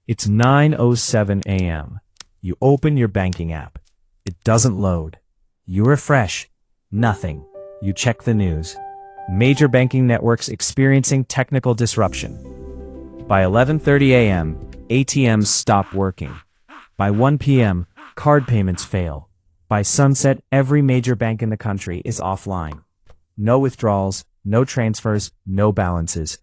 It's 9:07 a.m. You open your banking app. It doesn't load. You refresh. Nothing. You check the news. Major banking networks experiencing technical disruption. By 11:30 a.m., ATMs stop working. By 1 p.m., card payments fail. By sunset, every major bank in the country is offline. No withdrawals, no transfers, no balances.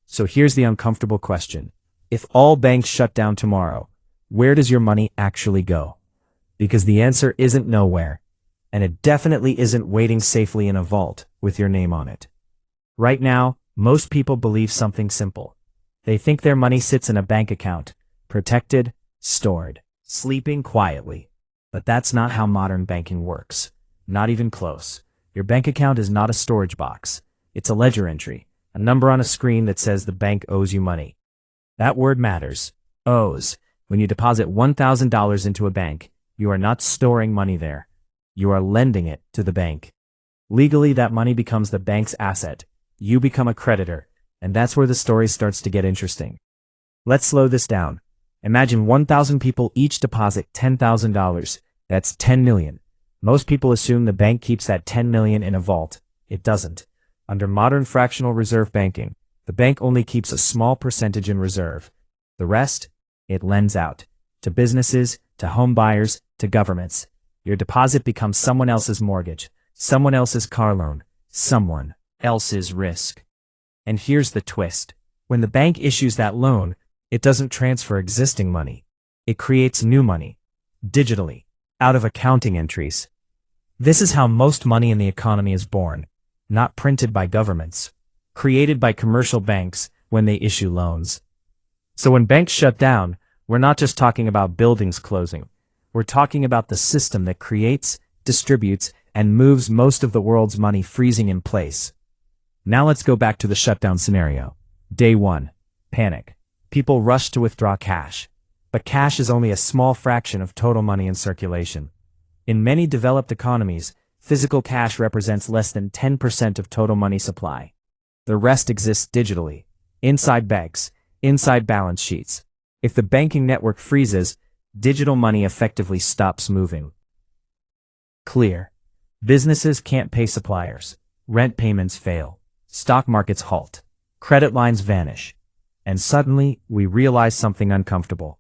So here's the uncomfortable question. If all banks shut down tomorrow, where does your money actually go? Because the answer isn't nowhere. And it definitely isn't waiting safely in a vault with your name on it. Right now, most people believe something simple. They think their money sits in a bank account, protected, stored, sleeping quietly. But that's not how modern banking works. Not even close. Your bank account is not a storage box. It's a ledger entry, a number on a screen that says the bank owes you money. That word matters. Owes. When you deposit $1,000 into a bank, you are not storing money there. You are lending it to the bank. Legally, that money becomes the bank's asset. You become a creditor, and that's where the story starts to get interesting. Let's slow this down. Imagine 1,000 people each deposit $10,000. That's 10 million. Most people assume the bank keeps that 10 million in a vault. It doesn't. Under modern fractional reserve banking, the bank only keeps a small percentage in reserve. The rest, it lends out. To businesses, to home buyers, to governments. Your deposit becomes someone else's mortgage, someone else's car loan, someone else's risk. And here's the twist. When the bank issues that loan, it doesn't transfer existing money. It creates new money, digitally, out of accounting entries. This is how most money in the economy is born, not printed by governments, created by commercial banks when they issue loans. So when banks shut down, we're not just talking about buildings closing. We're talking about the system that creates, distributes, and moves most of the world's money freezing in place. Now let's go back to the shutdown scenario. Day 1. Panic. People rush to withdraw cash. But cash is only a small fraction of total money in circulation. In many developed economies, physical cash represents less than 10% of total money supply. The rest exists digitally, inside banks, inside balance sheets. If the banking network freezes, digital money effectively stops moving. Clear. Businesses can't pay suppliers. Rent payments fail. Stock markets halt. Credit lines vanish. And suddenly, we realize something uncomfortable.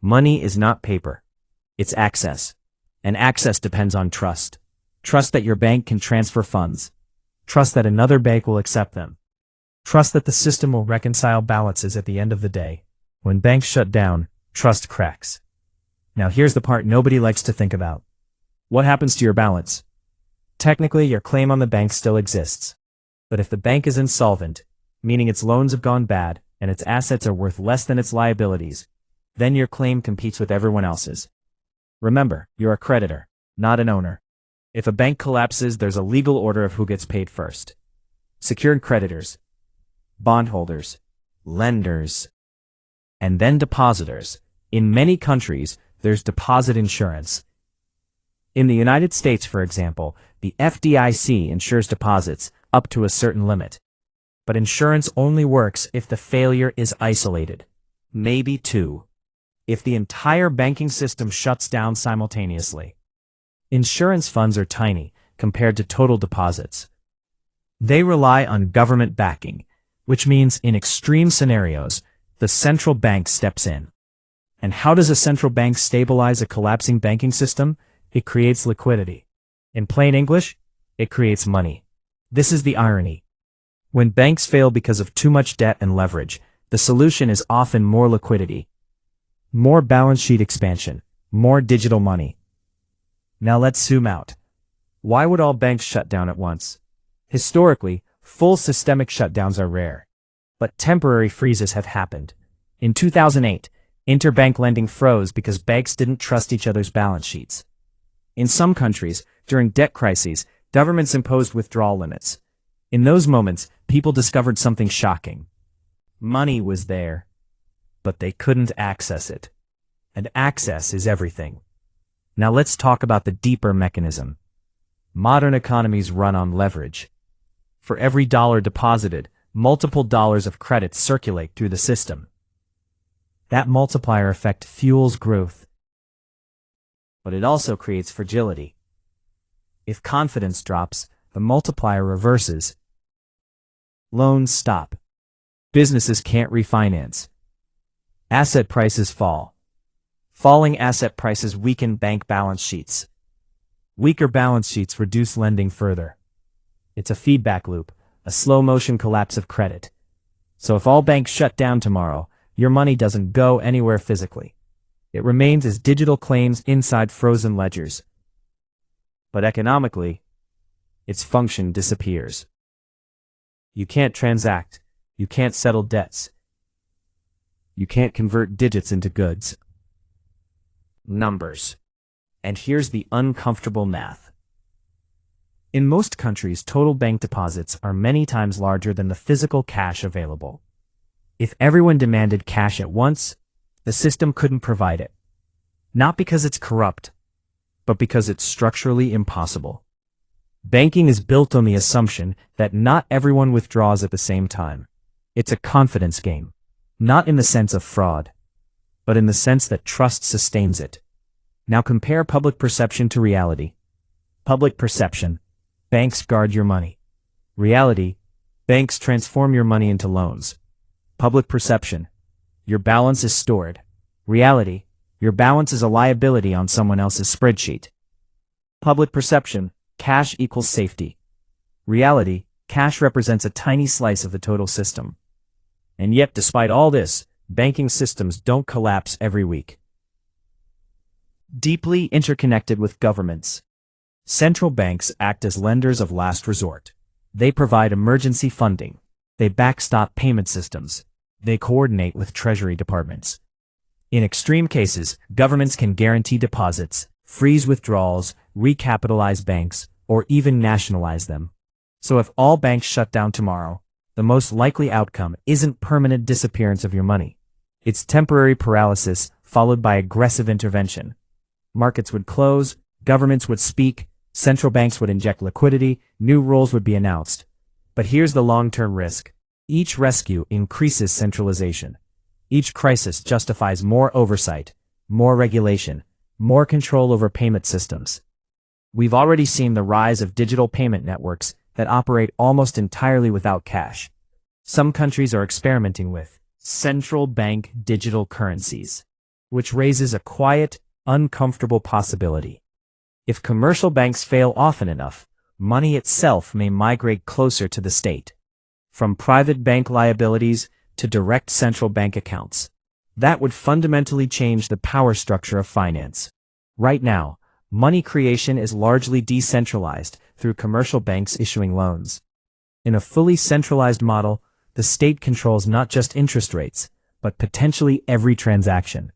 Money is not paper. It's access. And access depends on trust. Trust that your bank can transfer funds. Trust that another bank will accept them. Trust that the system will reconcile balances at the end of the day. When banks shut down, trust cracks. Now here's the part nobody likes to think about. What happens to your balance? Technically, your claim on the bank still exists. But if the bank is insolvent, meaning its loans have gone bad and its assets are worth less than its liabilities, then your claim competes with everyone else's. Remember, you're a creditor, not an owner. If a bank collapses, there's a legal order of who gets paid first. Secured creditors, bondholders, lenders, and then depositors. In many countries, there's deposit insurance. In the United States, for example, the FDIC insures deposits up to a certain limit. But insurance only works if the failure is isolated. Maybe two. If the entire banking system shuts down simultaneously. Insurance funds are tiny compared to total deposits. They rely on government backing, which means in extreme scenarios, the central bank steps in. And how does a central bank stabilize a collapsing banking system? It creates liquidity. In plain English, it creates money. This is the irony. When banks fail because of too much debt and leverage, the solution is often more liquidity. More balance sheet expansion, more digital money. Now let's zoom out. Why would all banks shut down at once? Historically, full systemic shutdowns are rare. But temporary freezes have happened. In 2008, interbank lending froze because banks didn't trust each other's balance sheets. In some countries, during debt crises, governments imposed withdrawal limits. In those moments, people discovered something shocking. Money was there, but they couldn't access it. And access is everything. Now let's talk about the deeper mechanism. Modern economies run on leverage. For every dollar deposited, multiple dollars of credit circulate through the system. That multiplier effect fuels growth. But it also creates fragility. If confidence drops, the multiplier reverses. Loans stop. Businesses can't refinance. Asset prices fall. Falling asset prices weaken bank balance sheets. Weaker balance sheets reduce lending further. It's a feedback loop, a slow-motion collapse of credit. So if all banks shut down tomorrow, your money doesn't go anywhere physically. It remains as digital claims inside frozen ledgers. But economically, its function disappears. You can't transact. You can't settle debts. You can't convert digits into goods. Numbers. And here's the uncomfortable math. In most countries, total bank deposits are many times larger than the physical cash available. If everyone demanded cash at once, the system couldn't provide it. Not because it's corrupt, but because it's structurally impossible. Banking is built on the assumption that not everyone withdraws at the same time. It's a confidence game, not in the sense of fraud, but in the sense that trust sustains it. Now compare public perception to reality. Public perception: banks guard your money. Reality: banks transform your money into loans. Public perception: your balance is stored. Reality: your balance is a liability on someone else's spreadsheet. Public perception: cash equals safety. Reality: cash represents a tiny slice of the total system. And yet, despite all this, banking systems don't collapse every week. Deeply interconnected with governments. Central banks act as lenders of last resort. They provide emergency funding. They backstop payment systems. They coordinate with treasury departments. In extreme cases, governments can guarantee deposits, freeze withdrawals, recapitalize banks, or even nationalize them. So if all banks shut down tomorrow, the most likely outcome isn't permanent disappearance of your money. It's temporary paralysis followed by aggressive intervention. Markets would close, governments would speak, central banks would inject liquidity, new rules would be announced. But here's the long-term risk. Each rescue increases centralization. Each crisis justifies more oversight, more regulation, more control over payment systems. We've already seen the rise of digital payment networks that operate almost entirely without cash. Some countries are experimenting with central bank digital currencies, which raises a quiet, uncomfortable possibility. If commercial banks fail often enough, money itself may migrate closer to the state, from private bank liabilities to direct central bank accounts. That would fundamentally change the power structure of finance. Right now, money creation is largely decentralized through commercial banks issuing loans. In a fully centralized model, the state controls not just interest rates, but potentially every transaction.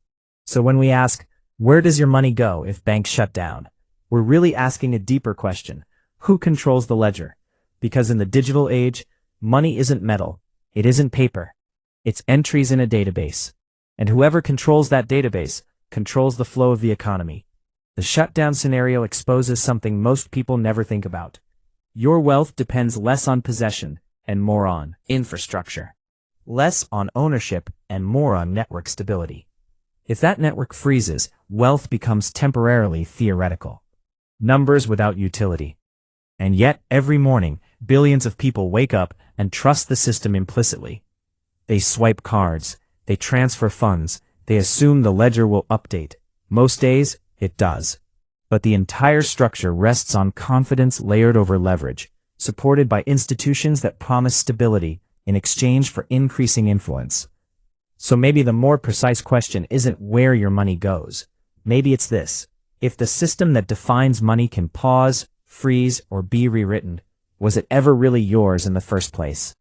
So when we ask, where does your money go if banks shut down? We're really asking a deeper question. Who controls the ledger? Because in the digital age, money isn't metal. It isn't paper. It's entries in a database. And whoever controls that database controls the flow of the economy. The shutdown scenario exposes something most people never think about. Your wealth depends less on possession and more on infrastructure. Less on ownership and more on network stability. If that network freezes, wealth becomes temporarily theoretical. Numbers without utility. And yet, every morning, billions of people wake up and trust the system implicitly. They swipe cards, they transfer funds, they assume the ledger will update. Most days, it does. But the entire structure rests on confidence layered over leverage, supported by institutions that promise stability in exchange for increasing influence. So maybe the more precise question isn't where your money goes. Maybe it's this. If the system that defines money can pause, freeze, or be rewritten, was it ever really yours in the first place?